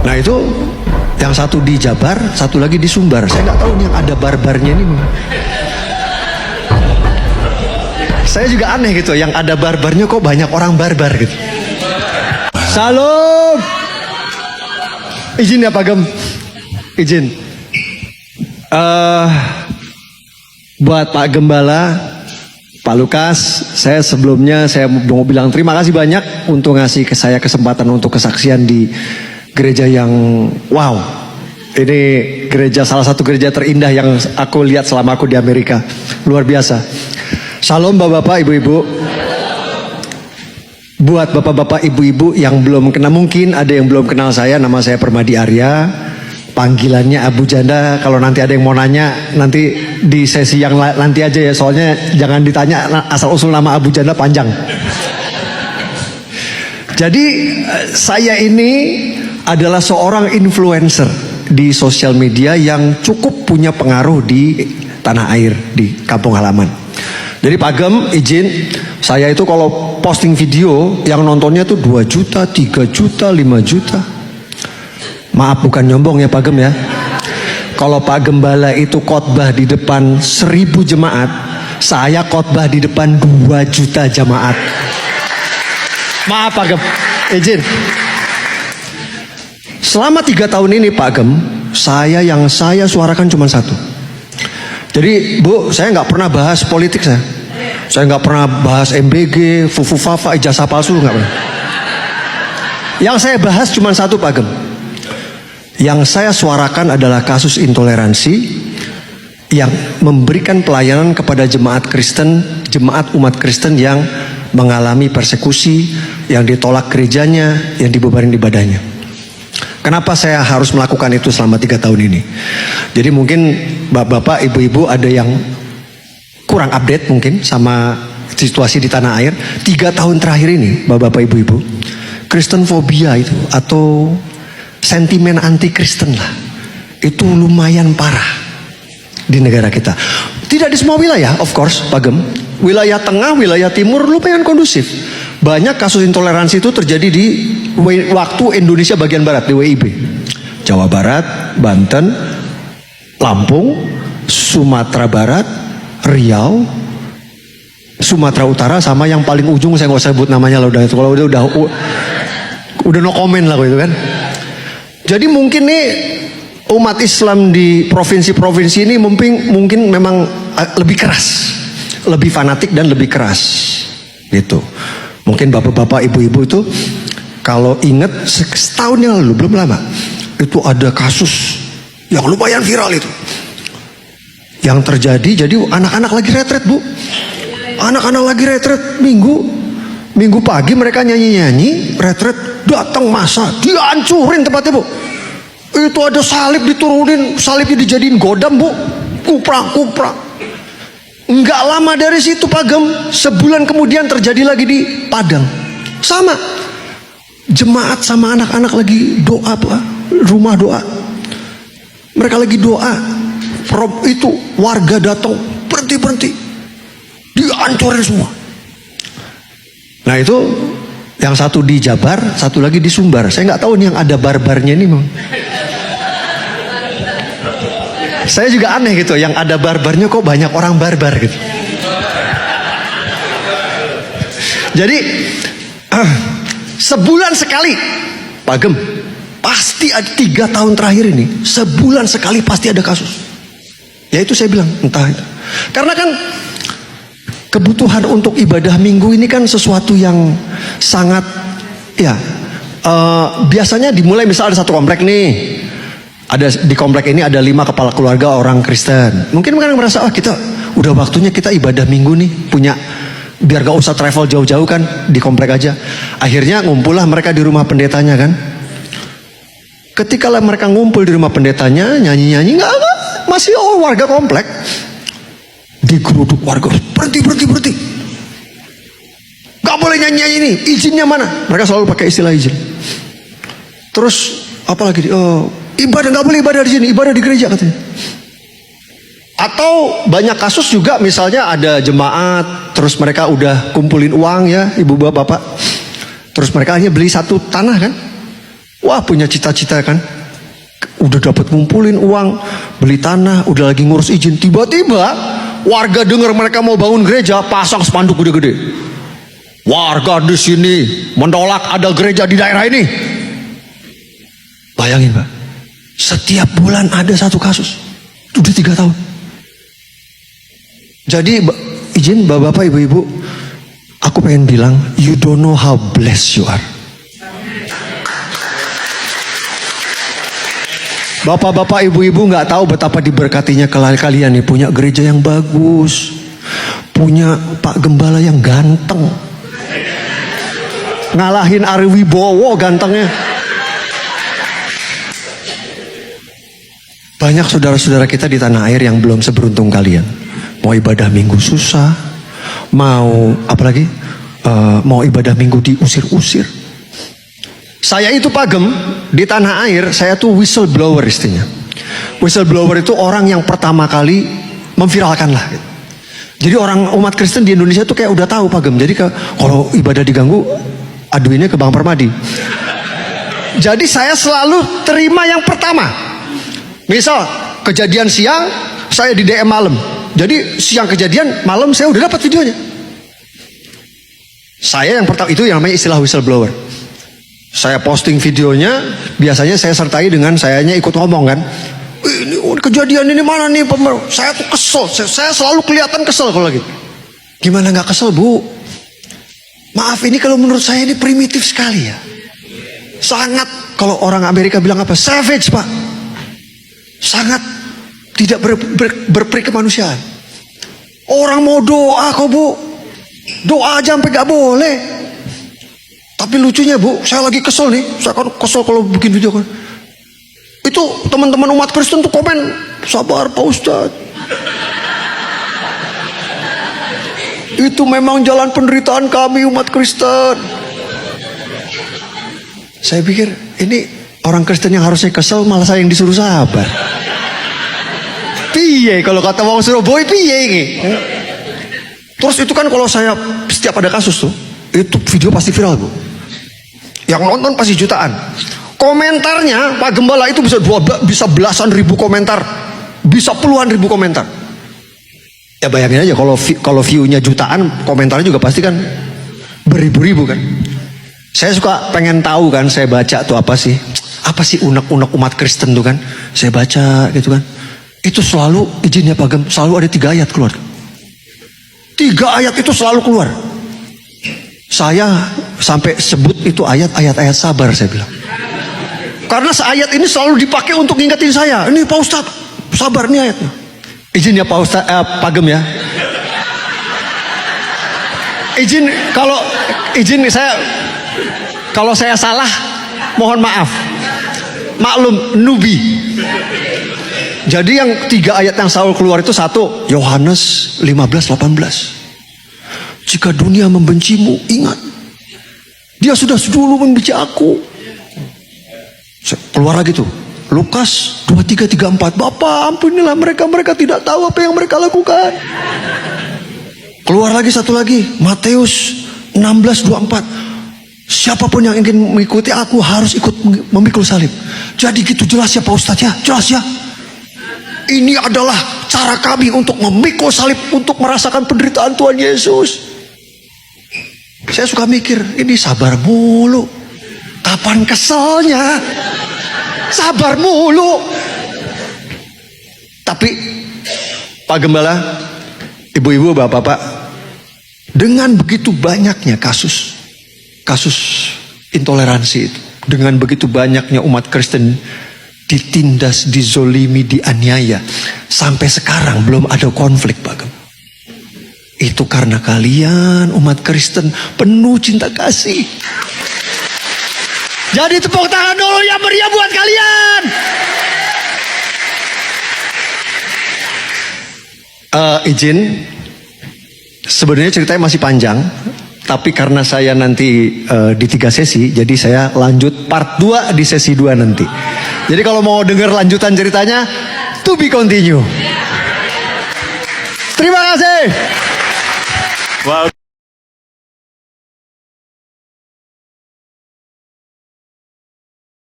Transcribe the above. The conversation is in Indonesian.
Nah itu yang satu di Jabar, satu lagi di Sumbar. Saya nggak tahu nih yang ada barbarnya ini. Saya juga aneh gitu, yang ada barbarnya kok banyak orang barbar gitu. Salam. Izin ya Pak Gem. Izin. Buat Pak Gembala, Pak Lukas, saya sebelumnya saya mau bilang terima kasih banyak untuk ngasih ke saya kesempatan untuk kesaksian di gereja yang wow. Ini gereja, salah satu gereja terindah yang aku lihat selama aku di Amerika. Luar biasa. Shalom Bapak-bapak, Ibu-ibu. Buat Bapak-bapak, Ibu-ibu yang belum kenal, mungkin ada yang belum kenal saya, nama saya Permadi Arya. Panggilannya Abu Janda. Kalau nanti ada yang mau nanya, nanti di sesi yang nanti aja ya. Soalnya jangan ditanya asal usul nama Abu Janda panjang. Jadi saya ini adalah seorang influencer di sosial media yang cukup punya pengaruh di tanah air, di kampung halaman. Jadi Pak Gem izin, saya itu kalau posting video yang nontonnya tuh 2 juta, 3 juta, 5 juta. Maaf bukan nyombong ya Pak Gem ya. Kalau Pak Gembala itu khotbah di depan 1000 jemaat, saya khotbah di depan 2 juta jemaat. Maaf Pak Gem, izin. Selama 3 tahun ini Pak Gem, yang saya suarakan cuma satu. Jadi Bu, saya nggak pernah bahas politik saya. Saya nggak pernah bahas MBG, Fufu Fafa, ijazah palsu, nggak pernah. Yang saya bahas cuma satu Pak Gem. Yang saya suarakan adalah kasus intoleransi yang memberikan pelayanan kepada jemaat Kristen, jemaat umat Kristen yang mengalami persekusi, yang ditolak gerejanya, yang dibubarin ibadahnya. Kenapa saya harus melakukan itu selama 3 tahun ini? Jadi mungkin bapak-bapak, ibu-ibu ada yang kurang update mungkin sama situasi di tanah air. 3 tahun terakhir ini, bapak-bapak, ibu-ibu, Kristen fobia itu atau sentimen anti Kristen lah, itu lumayan parah di negara kita. Tidak di semua wilayah, of course, Pak Gem. Wilayah tengah, wilayah timur lumayan kondusif. Banyak kasus intoleransi itu terjadi di waktu Indonesia bagian barat, di WIB. Jawa Barat, Banten, Lampung, Sumatera Barat, Riau, Sumatera Utara, sama yang paling ujung saya nggak usah sebut namanya lah, udah itu kalau udah no comment lah itu kan. Jadi mungkin nih umat Islam di provinsi-provinsi ini mungkin memang lebih keras, lebih fanatik dan lebih keras gitu. Mungkin bapak-bapak, ibu-ibu itu kalau ingat setahun yang lalu, belum lama, itu ada kasus yang lumayan viral itu. Yang terjadi, jadi anak-anak lagi retret Bu. Anak-anak lagi retret minggu pagi mereka nyanyi-nyanyi, retret, datang masa, dihancurin tempatnya Bu. Itu ada salib diturunin, salibnya dijadiin godam Bu, kuprak. Enggak lama dari situ Pak Gem, sebulan kemudian terjadi lagi di Padang. Sama, jemaat sama anak-anak lagi doa Pak, rumah doa. Mereka lagi doa, itu warga datang, berhenti, dihancurin semua. Nah itu yang satu di Jabar, satu lagi di Sumbar. Saya nggak tahu nih yang ada barbarnya ini. Saya juga aneh gitu, yang ada barbarnya kok banyak orang barbar gitu. Jadi sebulan sekali, Pak Gem, pasti ada 3 tahun terakhir ini, sebulan sekali pasti ada kasus. Ya itu saya bilang, entah itu. Karena kan kebutuhan untuk ibadah minggu ini kan sesuatu yang sangat ya biasanya dimulai, misal ada satu komplek nih, ada di komplek ini ada 5 kepala keluarga orang Kristen. Mungkin mereka merasa kita udah waktunya kita ibadah minggu nih, punya biar gak usah travel jauh-jauh kan, di komplek aja. Akhirnya ngumpullah mereka di rumah pendetanya kan. Ketika mereka ngumpul di rumah pendetanya, nyanyi-nyanyi nggak masih warga komplek. Digeruduk warga, berhenti. Gak boleh nyanyi ini, izinnya mana? Mereka selalu pakai istilah izin. Terus apalagi ibadah nggak boleh ibadah di sini, ibadah di gereja katanya. Atau banyak kasus juga, misalnya ada jemaat, terus mereka udah kumpulin uang ya, ibu bapak, terus mereka hanya beli satu tanah kan, Wah, punya cita-cita kan. Udah dapat ngumpulin uang, beli tanah, udah lagi ngurus izin. Tiba-tiba warga dengar mereka mau bangun gereja, pasang spanduk gede-gede. Warga di sini menolak ada gereja di daerah ini. Bayangin Pak, setiap bulan ada satu kasus. Udah 3 tahun. Jadi izin bapak-bapak, ibu-ibu, aku pengen bilang, you don't know how blessed you are. Bapak-bapak, ibu-ibu nggak tahu betapa diberkatinya kalian nih, punya gereja yang bagus, punya Pak Gembala yang ganteng, ngalahin Ari Wibowo gantengnya. Banyak saudara-saudara kita di tanah air yang belum seberuntung kalian. Mau ibadah minggu susah, mau apalagi mau ibadah minggu diusir-usir. Saya itu Pak Gem, di tanah air saya tuh whistleblower istinya. Whistleblower itu orang yang pertama kali memviralkan lah. Jadi orang umat Kristen di Indonesia tuh kayak udah tahu Pak Gem. Jadi kalau ibadah diganggu, aduinnya ke Bang Permadi. Jadi saya selalu terima yang pertama. Misal kejadian siang, saya di DM malam. Jadi siang kejadian, malam saya udah dapat videonya. Saya yang pertama, itu yang namanya istilah whistleblower. Saya posting videonya, biasanya saya sertai dengan sayanya ikut ngomong kan. Ini kejadian ini mana nih, saya tuh kesel, saya selalu kelihatan kesel kalau gitu. Gimana nggak kesel Bu? Maaf, ini kalau menurut saya ini primitif sekali ya. Sangat, kalau orang Amerika bilang apa? Savage Pak. Sangat tidak berperi kemanusiaan. Orang mau doa kok Bu, doa aja sampai gak boleh. Tapi lucunya Bu, saya lagi kesel nih, saya kan kesel kalau bikin video kan. Itu teman-teman umat Kristen tuh komen, sabar Pak Ustadz. Itu memang jalan penderitaan kami umat Kristen. Saya pikir ini orang Kristen yang harusnya kesel, malah saya yang disuruh sabar. Piye kalau kata wong Surabaya, piye ini? Terus itu kan kalau saya setiap ada kasus tuh, itu video pasti viral Bu. Yang nonton pasti jutaan. Komentarnya Pak Gembala itu bisa belasan ribu komentar, bisa puluhan ribu komentar. Ya bayangin aja kalau view-nya jutaan, komentarnya juga pasti kan beribu-ribu kan. Saya suka pengen tahu kan, saya baca tuh apa sih unek-unek umat Kristen tuh kan. Saya baca gitu kan. Itu selalu, izinnya Pak Gem, selalu ada 3 ayat keluar. 3 ayat itu selalu keluar. Saya sampai sebut itu ayat-ayat sabar, saya bilang. Karena ayat ini selalu dipakai untuk ngingetin saya. Ini Pak Ustadz, sabar nih ayatnya. Izin ya Pak Ustadz, Pak Gem ya. Kalau saya salah, mohon maaf. Maklum, nubi. Jadi yang 3 ayat yang selalu keluar itu, 1 Yohanes 15:18. Jika dunia membencimu, ingat, dia sudah dulu membenci aku. Keluar lagi tuh, Lukas 23:34. Bapa, ampunilah mereka tidak tahu apa yang mereka lakukan. Keluar lagi satu lagi, Matius 16:24. Siapapun yang ingin mengikuti aku harus ikut memikul salib. Jadi gitu, jelas ya Pak Ustadz ya, jelas ya. Ini adalah cara kami untuk memikul salib, untuk merasakan penderitaan Tuhan Yesus. Saya suka mikir, ini sabar mulu. Kapan keselnya? Sabar mulu. Tapi Pak Gembala, ibu-ibu, bapak-bapak, dengan begitu banyaknya kasus intoleransi itu, dengan begitu banyaknya umat Kristen ditindas, dizolimi, dianiaya, sampai sekarang belum ada konflik Pak Gem. Itu karena kalian umat Kristen penuh cinta kasih. Jadi tepuk tangan dulu yang meriah buat kalian. Izin, sebenarnya ceritanya masih panjang, tapi karena saya nanti di 3 sesi, jadi saya lanjut part 2 di sesi 2 nanti. Jadi kalau mau dengar lanjutan ceritanya, to be continue. Terima kasih. Wow.